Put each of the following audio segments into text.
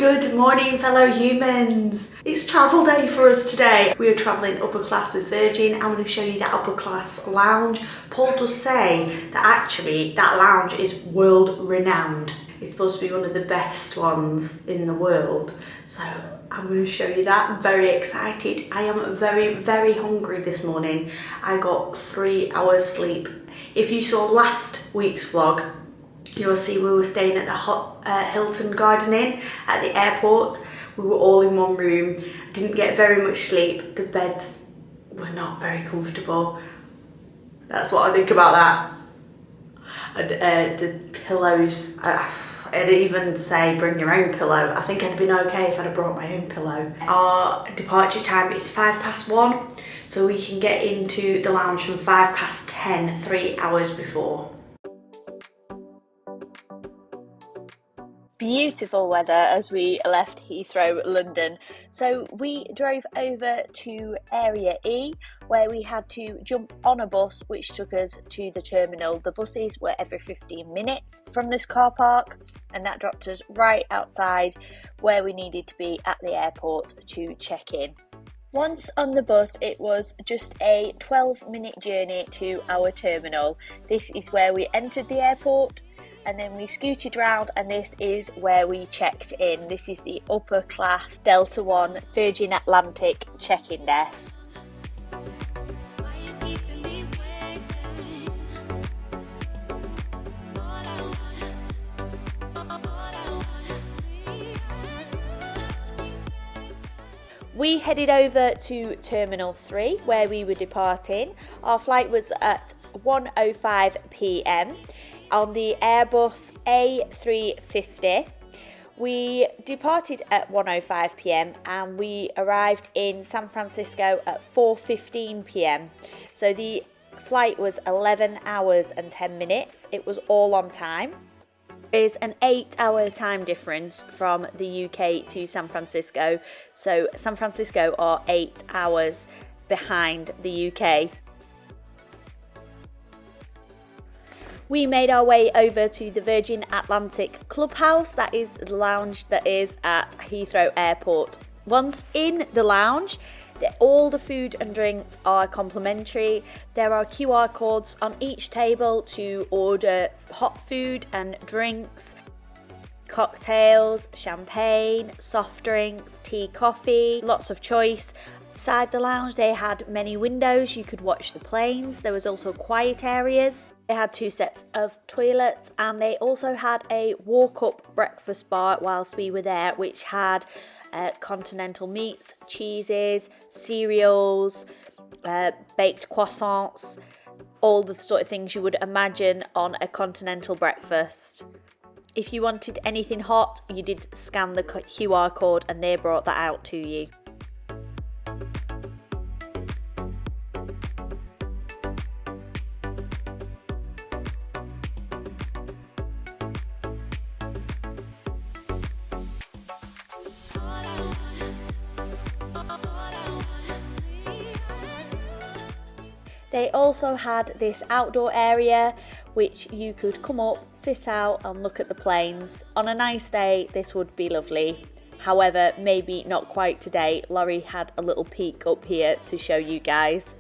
Good morning, fellow humans. It's travel day for us today. We are travelling upper class with Virgin. I'm going to show you that upper class lounge. Paul does say that actually that lounge is world renowned. It's supposed to be one of the best ones in the world. So I'm going to show you that. I'm very excited. I am very, very hungry this morning. I got 3 hours sleep. If you saw last week's vlog, you'll see we were staying at the Hilton Garden Inn at the airport. We were all in one room. Didn't get very much sleep. The beds were not very comfortable. That's what I think about that. And the pillows, I'd even say bring your own pillow. I think I'd have been okay if I'd have brought my own pillow. Our departure time is 1:05, so we can get into the lounge from 10:05, 3 hours before. Beautiful weather as we left Heathrow, London. So we drove over to Area E, where we had to jump on a bus which took us to the terminal. The buses were every 15 minutes from this car park, and that dropped us right outside where we needed to be at the airport to check in. Once on the bus, it was just a 12-minute journey to our terminal. This is where we entered the airport, and then we scooted round, and this is where we checked in. This is the upper class Delta One Virgin Atlantic check-in desk. We headed over to Terminal 3 where we were departing. Our flight was at 1:05 p.m. on the Airbus A350. We departed at 1:05 p.m. and we arrived in San Francisco at 4:15 p.m. So the flight was 11 hours and 10 minutes. It was all on time. There is an 8-hour time difference from the UK to San Francisco. So San Francisco are 8 hours behind the UK. We made our way over to the Virgin Atlantic Clubhouse. That is the lounge that is at Heathrow Airport. Once in the lounge, all the food and drinks are complimentary. There are QR codes on each table to order hot food and drinks, cocktails, champagne, soft drinks, tea, coffee, lots of choice. Inside the lounge, they had many windows. You could watch the planes. There was also quiet areas. They had 2 sets of toilets, and they also had a walk-up breakfast bar whilst we were there, which had continental meats, cheeses, cereals, baked croissants, all the sort of things you would imagine on a continental breakfast. If you wanted anything hot, you did scan the QR code and they brought that out to you. They also had this outdoor area which you could come up, sit out and look at the planes. On a nice day, this would be lovely. However, maybe not quite today. Laurie had a little peek up here to show you guys.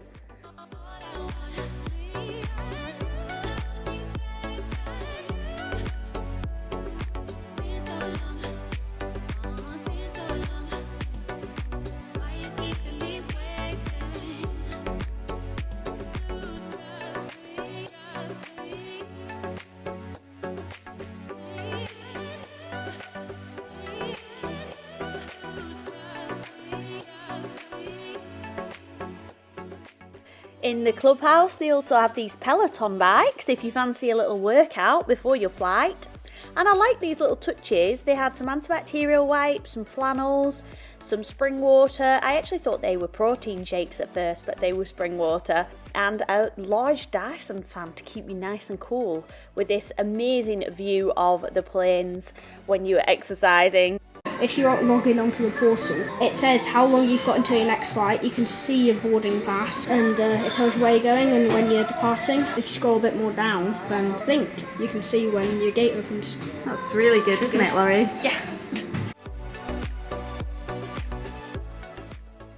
In the clubhouse, they also have these Peloton bikes if you fancy a little workout before your flight. And I like these little touches. They had some antibacterial wipes, some flannels, some spring water. I actually thought they were protein shakes at first, but they were spring water. And a large Dyson fan to keep you nice and cool with this amazing view of the planes when you are exercising. If you're logging onto the portal, it says how long you've got until your next flight. You can see your boarding pass, and it tells you where you're going and when you're departing. If you scroll a bit more down, then I think you can see when your gate opens. That's really good, isn't it, Laurie? Yeah.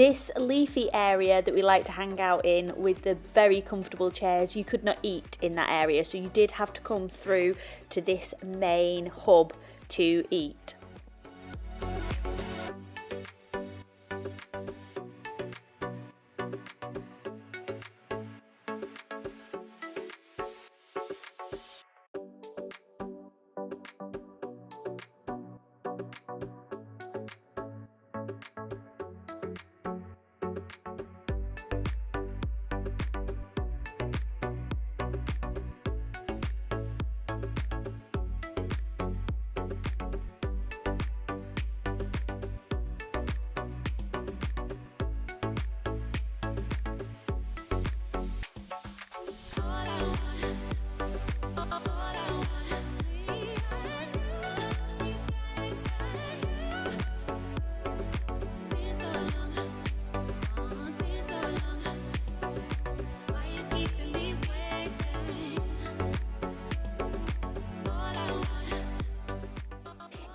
This leafy area that we like to hang out in with the very comfortable chairs, you could not eat in that area, so you did have to come through to this main hub to eat.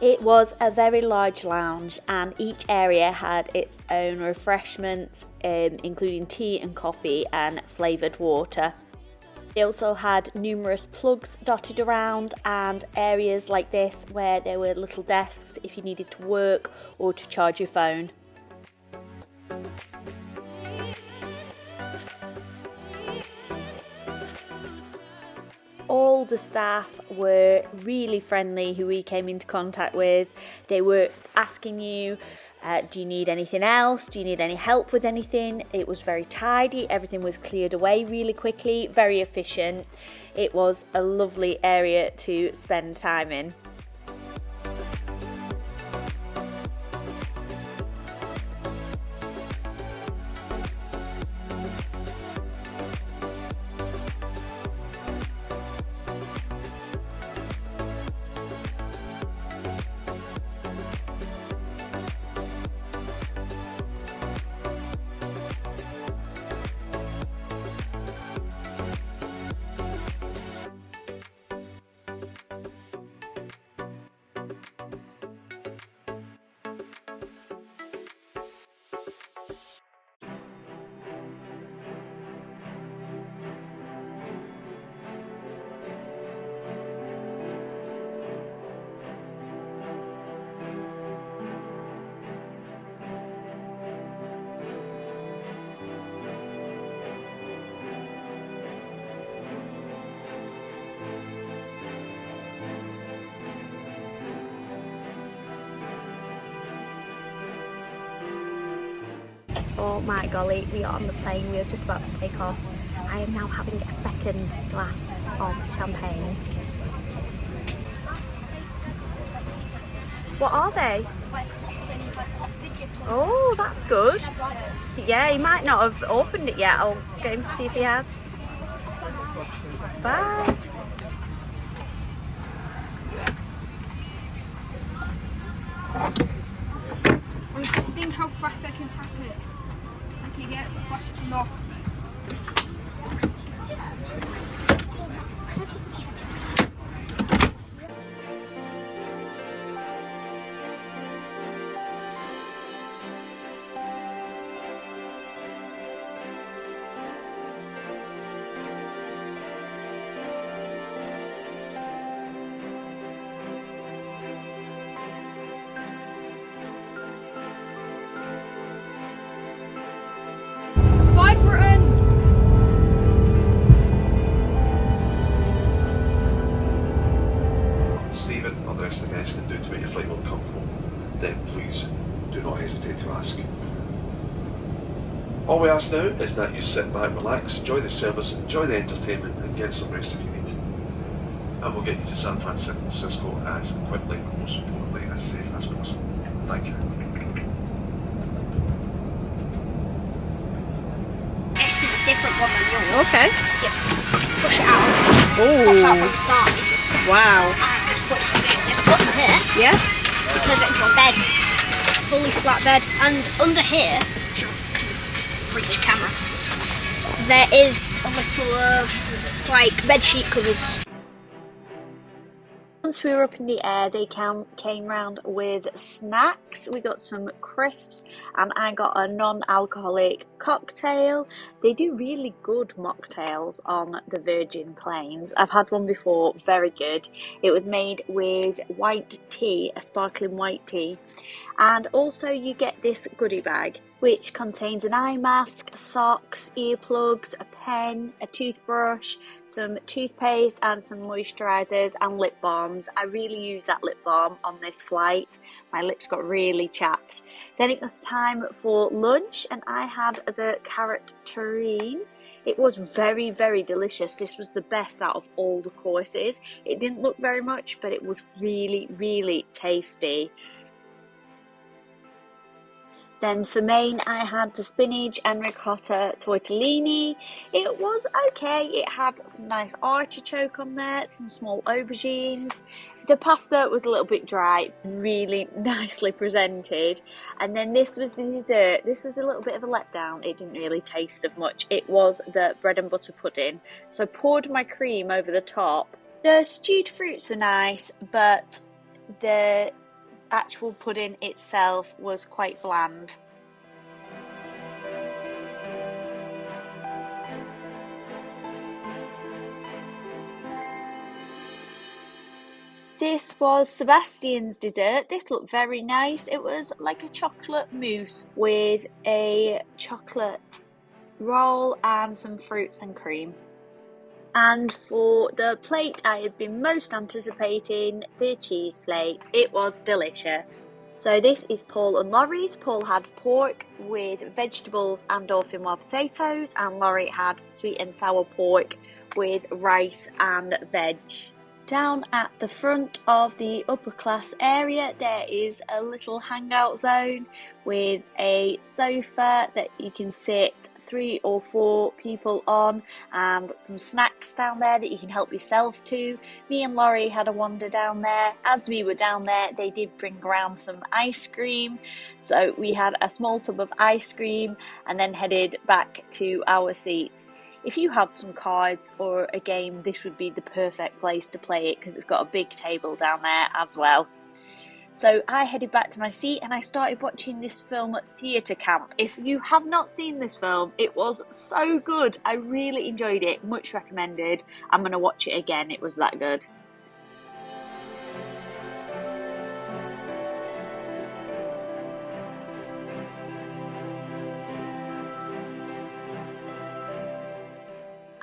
It was a very large lounge and each area had its own refreshments, including tea and coffee and flavoured water. They also had numerous plugs dotted around and areas like this where there were little desks if you needed to work or to charge your phone. All the staff were really friendly who we came into contact with. They were asking you, do you need anything else? Do you need any help with anything? It was very tidy. Everything was cleared away really quickly, very efficient. It was a lovely area to spend time in. Oh my golly, we are on the plane, we are just about to take off. I am now having a second glass of champagne. What are they? Oh, that's good. Yeah, he might not have opened it yet. I'll get him to see if he has. Bye. I'm just seeing how fast I can tap it. I can get fast enough. Can do to make your flight more comfortable, then please do not hesitate to ask. All we ask now is that you sit back, relax, enjoy the service, enjoy the entertainment and get some rest if you need. And we'll get you to San Francisco as quickly and most importantly as safe as possible. Thank you. This is a different one than yours. Okay. Yep. Push it out. Oh. Pops out from the side. Wow. And what you do, this button here. Yeah. It turns it into a bed. Fully flat bed. And under here, for each camera, there is a little like bed sheet covers. Once we were up in the air, they came round with snacks. We got some crisps and I got a non-alcoholic cocktail. They do really good mocktails on the Virgin planes. I've had one before, very good. It was made with white tea, a sparkling white tea. And also you get this goodie bag, which contains an eye mask, socks, earplugs, a pen, a toothbrush, some toothpaste and some moisturisers and lip balms. I really used that lip balm on this flight. My lips got really chapped. Then it was time for lunch and I had the carrot terrine. It was very, very delicious. This was the best out of all the courses. It didn't look very much, but it was really, really tasty. Then for main, I had the spinach and ricotta tortellini. It was okay. It had some nice artichoke on there, some small aubergines. The pasta was a little bit dry, really nicely presented. And then this was the dessert. This was a little bit of a letdown. It didn't really taste of much. It was the bread and butter pudding. So I poured my cream over the top. The stewed fruits were nice, but the actual pudding itself was quite bland. This was Sebastian's dessert. This looked very nice. It was like a chocolate mousse with a chocolate roll and some fruits and cream. And for the plate I had been most anticipating, the cheese plate. It was delicious. So this is Paul and Laurie's. Paul had pork with vegetables and dauphinoise potatoes, and Laurie had sweet and sour pork with rice and veg. Down at the front of the upper class area, there is a little hangout zone with a sofa that you can sit 3 or 4 people on, and some snacks down there that you can help yourself to. Me and Laurie had a wander down there. As we were down there, they did bring around some ice cream. So we had a small tub of ice cream and then headed back to our seats. If you had some cards or a game, this would be the perfect place to play it because it's got a big table down there as well. So I headed back to my seat and I started watching this film at Theatre Camp. If you have not seen this film, it was so good. I really enjoyed it. Much recommended. I'm going to watch it again. It was that good.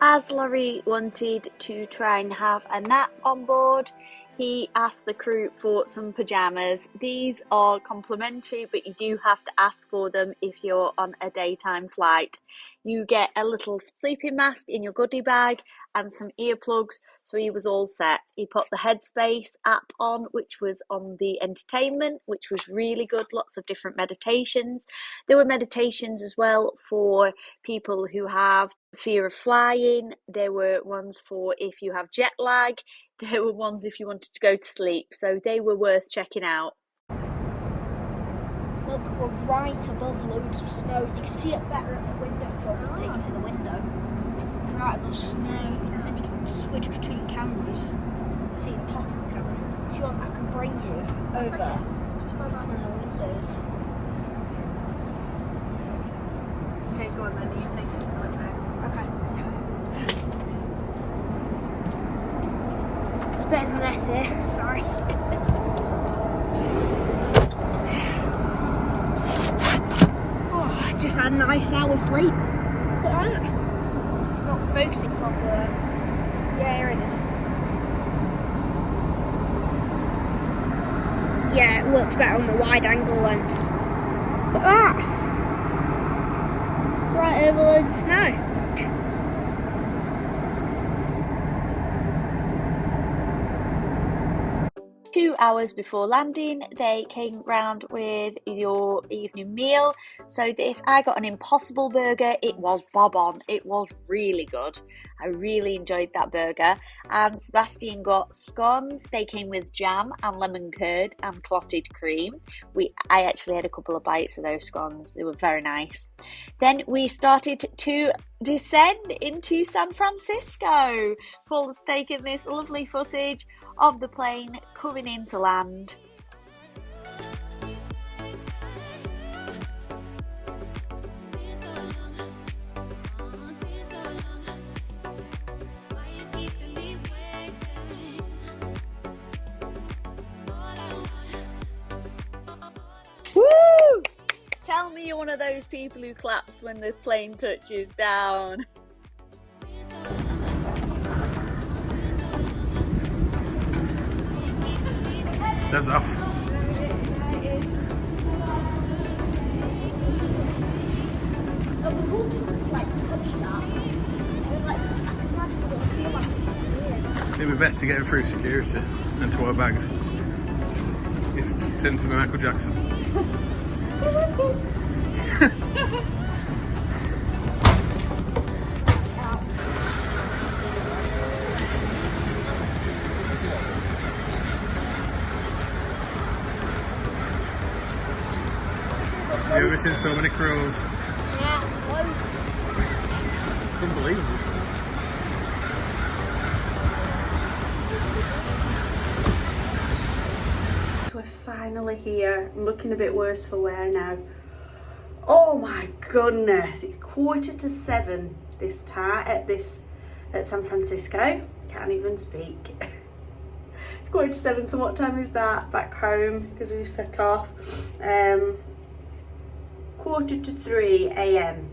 As Laurie wanted to try and have a nap on board, he asked the crew for some pyjamas. These are complimentary, but you do have to ask for them if you're on a daytime flight. You get a little sleeping mask in your goodie bag and some earplugs, so he was all set. He put the Headspace app on, which was on the entertainment, which was really good. Lots of different meditations. There were meditations as well for people who have fear of flying. There were ones for if you have jet lag. There were ones if you wanted to go to sleep. So they were worth checking out. Look, we're right above loads of snow. You can see it better at the window. To take you to the window. Right above snow. And you can switch between cameras. See the top of the camera. If you want, I can bring you over just on one of the windows. Okay, go on then. You take it to the window. Okay. It's a bit messy, sorry. Oh, I just had a nice hour's sleep. Look at that. It's not focusing properly. Yeah, here it is. Yeah, it looks better on the wide angle lens. Look at that. Right over loads of snow. 2 hours before landing, they came round with your evening meal. So this, I got an Impossible burger. It was bob on. It was really good. I really enjoyed that burger. And Sebastian got scones. They came with jam and lemon curd and clotted cream. I actually had a couple of bites of those scones. They were very nice. Then we started to descend into San Francisco. Paul's taken this lovely footage of the plane coming into land. Woo! Tell me you're one of those people who claps when the plane touches down. Steps off. Oh, we want to like touch that. And then, like, I can imagine what it feel like. Weird. It'd be better to get him through security and to our bags. Pretend to be Michael Jackson. Have you ever seen so many crows? Yeah, loads. Unbelievable. We're finally here. I'm looking a bit worse for wear now. Oh my goodness, it's 7:15 this time at San Francisco. Can't even speak. It's 7:15, so what time is that back home? Because we set off 2:45 a.m.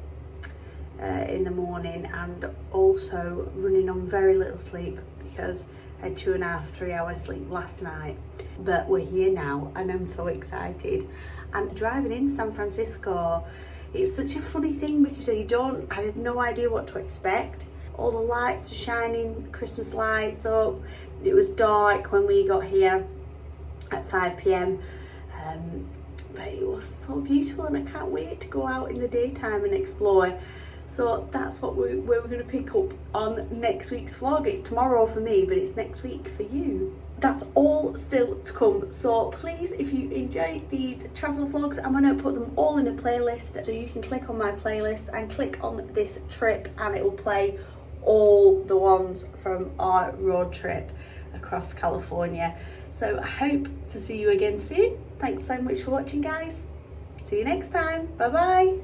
In the morning, and also running on very little sleep because I had 2.5-3 hours sleep last night. But we're here now and I'm so excited. And driving in San Francisco, it's such a funny thing because I had no idea what to expect. All the lights were shining, Christmas lights up. It was dark when we got here at 5 p.m. But it was so beautiful and I can't wait to go out in the daytime and explore. So that's what we're going to pick up on next week's vlog. It's tomorrow for me, but it's next week for you. That's all still to come. So please, if you enjoy these travel vlogs, I'm going to put them all in a playlist. So you can click on my playlist and click on this trip and it will play all the ones from our road trip across California. So I hope to see you again soon. Thanks so much for watching, guys. See you next time. Bye bye.